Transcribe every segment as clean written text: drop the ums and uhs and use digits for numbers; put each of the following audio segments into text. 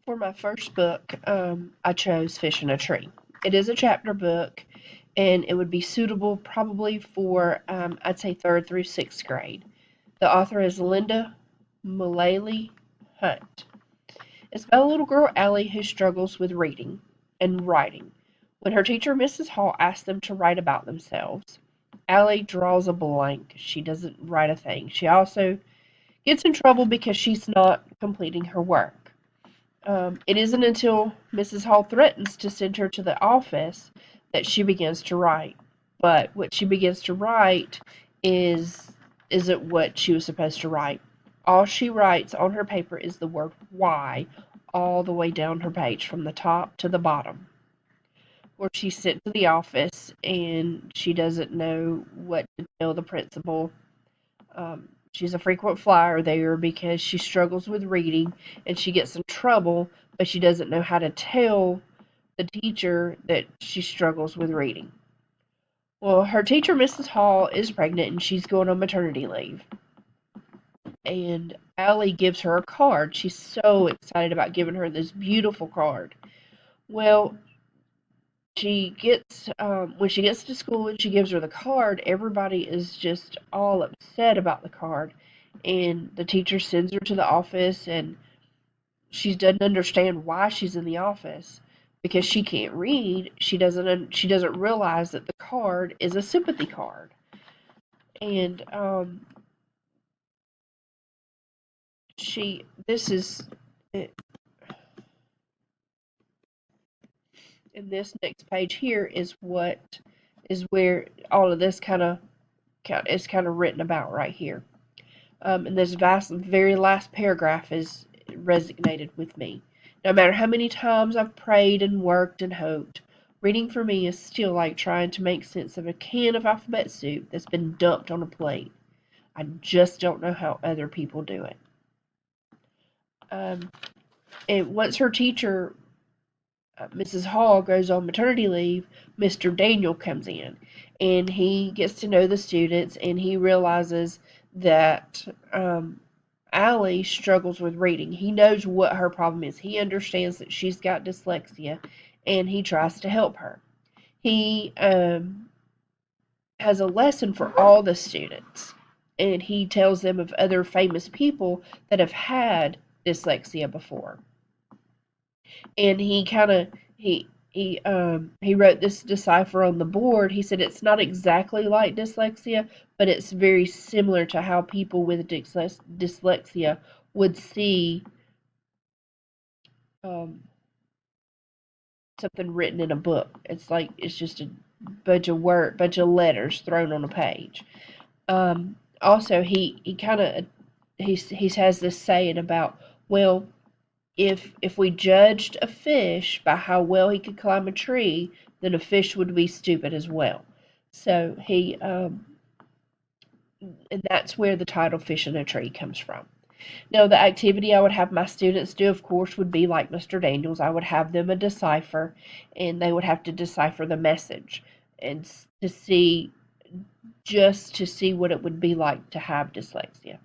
For my first book, I chose Fish in a Tree. It is a chapter book, and it would be suitable probably for, I'd say, third through sixth grade. The author is Linda Mullally Hunt. It's about a little girl, Allie, who struggles with reading and writing. When her teacher, Mrs. Hall, asks them to write about themselves, Allie draws a blank. She doesn't write a thing. She also gets in trouble because she's not completing her work. It isn't until Mrs. Hall threatens to send her to the office that she begins to write. But what she begins to write is isn't what she was supposed to write. All she writes on her paper is the word why all the way down her page from the top to the bottom. Or she's sent to the office and she doesn't know what to tell the principal. She's a frequent flyer there because she struggles with reading and she gets in trouble, but she doesn't know how to tell the teacher that she struggles with reading. Well, her teacher, Mrs. Hall, is pregnant and she's going on maternity leave. And Allie gives her a card. She's so excited about giving her this beautiful card. Well, she gets when she gets to school and she gives her the card, everybody is just all upset about the card, and the teacher sends her to the office, and she doesn't understand why she's in the office because she can't read. She doesn't realize that the card is a sympathy card, and she this is and this next page here is where all of this is kind of written about right here. And this very last paragraph is resonated with me. No matter how many times I've prayed and worked and hoped, reading for me is still like trying to make sense of a can of alphabet soup that's been dumped on a plate. I just don't know how other people do it. And once her teacher, Mrs. Hall, goes on maternity leave, Mr. Daniel comes in and he gets to know the students and he realizes that Allie struggles with reading. He knows what her problem is. He understands that she's got dyslexia and he tries to help her. He has a lesson for all the students and he tells them of other famous people that have had dyslexia before. And he wrote this decipher on the board. He said it's not exactly like dyslexia, but it's very similar to how people with dyslexia would see um, something written in a book. It's just a bunch of letters thrown on a page. Also, he has this saying about, well, if we judged a fish by how well he could climb a tree, then a fish would be stupid as well. So and that's where the title Fish in a Tree comes from. Now, the activity I would have my students do, of course, would be like Mr. Daniels. I would have them a decipher, and they would have to decipher the message and to see what it would be like to have dyslexia.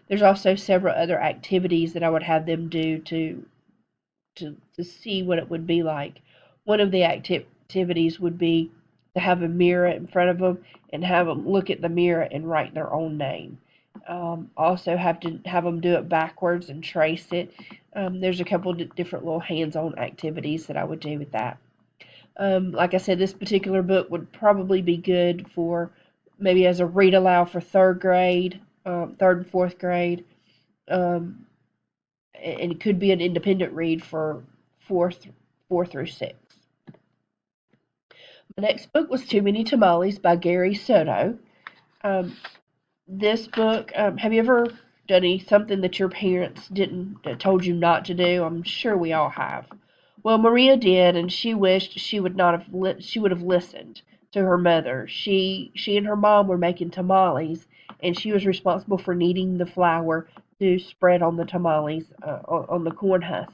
There's also several other activities that I would have them do to see what it would be like. One of the activities would be to have a mirror in front of them and have them look at the mirror and write their own name. Also have to have them do it backwards and trace it. There's a couple of different little hands-on activities that I would do with that. Like I said, this particular book would probably be good for maybe as a read aloud for third and fourth grade. Um, and it could be an independent read for four through six. My next book was Too Many Tamales by Gary Soto. Um, this book, have you ever done something that your parents didn't told you not to do? I'm sure we all have. Well, Maria did, and she wished she would not have she would have listened to her mother. She and her mom were making tamales, and she was responsible for kneading the flour to spread on the tamales on the corn husk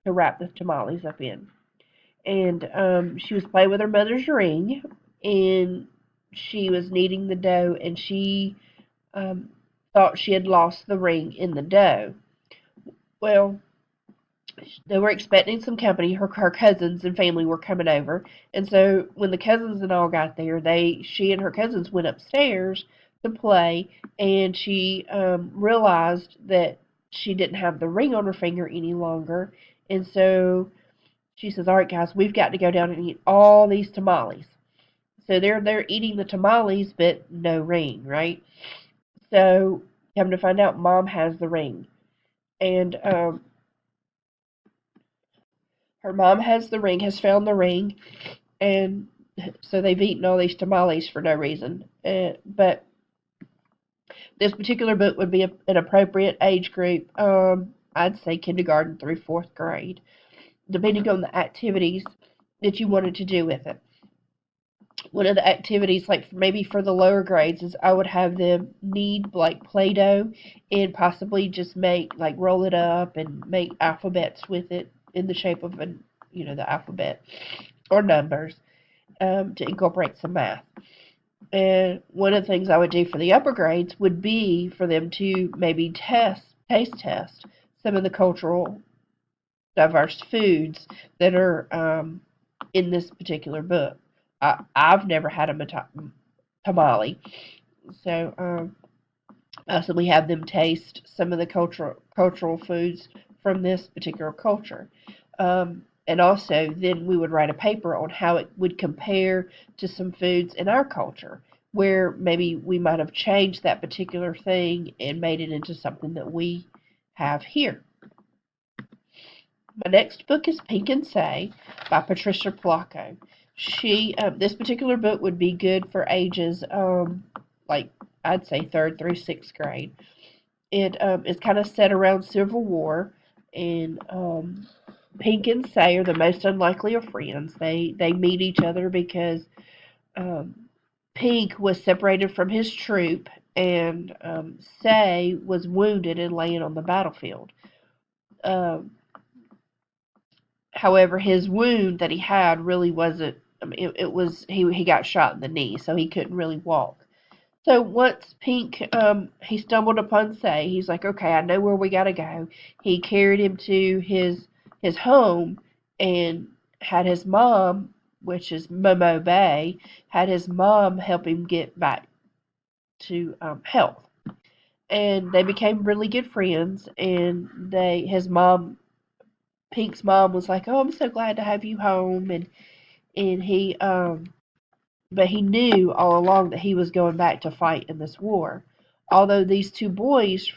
to wrap the tamales up in. And she was playing with her mother's ring, and she was kneading the dough, and she um, thought she had lost the ring in the dough. Well, They were expecting some company. Her cousins and family were coming over, and so when the cousins and all got there, she and her cousins went upstairs to play, and she realized that she didn't have the ring on her finger any longer, and so she says, "All right, guys, we've got to go down and eat all these tamales." So they're eating the tamales, but no ring, right? So come to find out, Mom has the ring, and her mom has the ring, has found the ring, and so they've eaten all these tamales for no reason. But this particular book would be an appropriate age group. I'd say kindergarten through fourth grade, depending on the activities that you wanted to do with it. One of the activities, like maybe for the lower grades, is I would have them knead like Play-Doh and possibly just roll it up and make alphabets with it in the shape of the alphabet or numbers, to incorporate some math. And one of the things I would do for the upper grades would be for them to maybe taste test some of the cultural diverse foods that are in this particular book. I've never had a tamale, so we have them taste some of the cultural foods from this particular culture. And also, then we would write a paper on how it would compare to some foods in our culture, where maybe we might have changed that particular thing and made it into something that we have here. My next book is Pink and Say by Patricia Polacco. This particular book would be good for ages, like I'd say third through sixth grade. It is kind of set around Civil War, and Pink and Say are the most unlikely of friends. They meet each other because Pink was separated from his troop, and Say was wounded and laying on the battlefield. Um, However, his wound that he had really wasn't. I mean, it was he got shot in the knee, so he couldn't really walk. So once Pink, he stumbled upon Say, he's like, okay, I know where we gotta go. He carried him to his home and had his mom, which is Momo Bay, had his mom help him get back to health. And they became really good friends. And his mom, Pink's mom, was like, "Oh, I'm so glad to have you home." And but he knew all along that he was going back to fight in this war. Although these two boys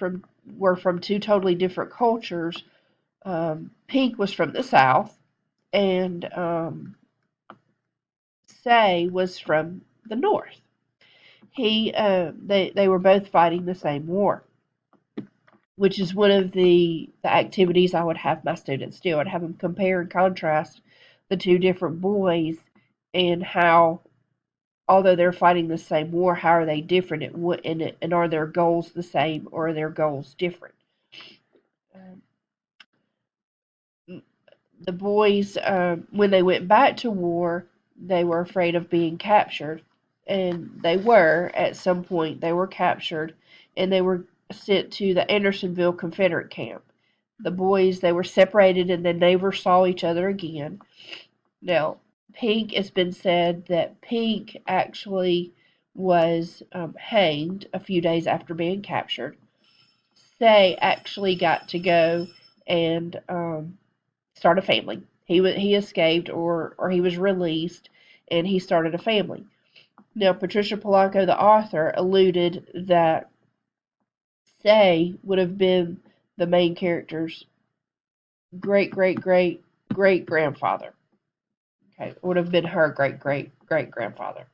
were from two totally different cultures. Pink was from the South, and Say was from the North. They were both fighting the same war, which is one of the activities I would have my students do. I'd have them compare and contrast the two different boys and how, although they're fighting the same war, how are they different, and are their goals the same or are their goals different? Um, the boys, when they went back to war, they were afraid of being captured, and they were at some point. They were captured, and they were sent to the Andersonville Confederate camp. The boys, they were separated, and they never saw each other again. Now, Pink, it's been said that Pink actually was hanged a few days after being captured. Say actually got to go and start a family. He escaped, or he was released, and he started a family. Now, Patricia Polacco, the author, alluded that Say would have been the main character's great great great great grandfather. Okay, would have been her great great great grandfather.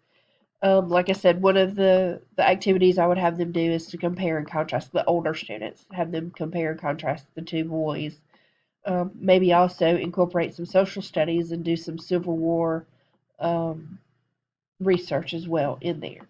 Like I said, one of the activities I would have them do is to compare and contrast the older students, have them compare and contrast the two boys. Maybe also incorporate some social studies and do some Civil War um, research as well in there.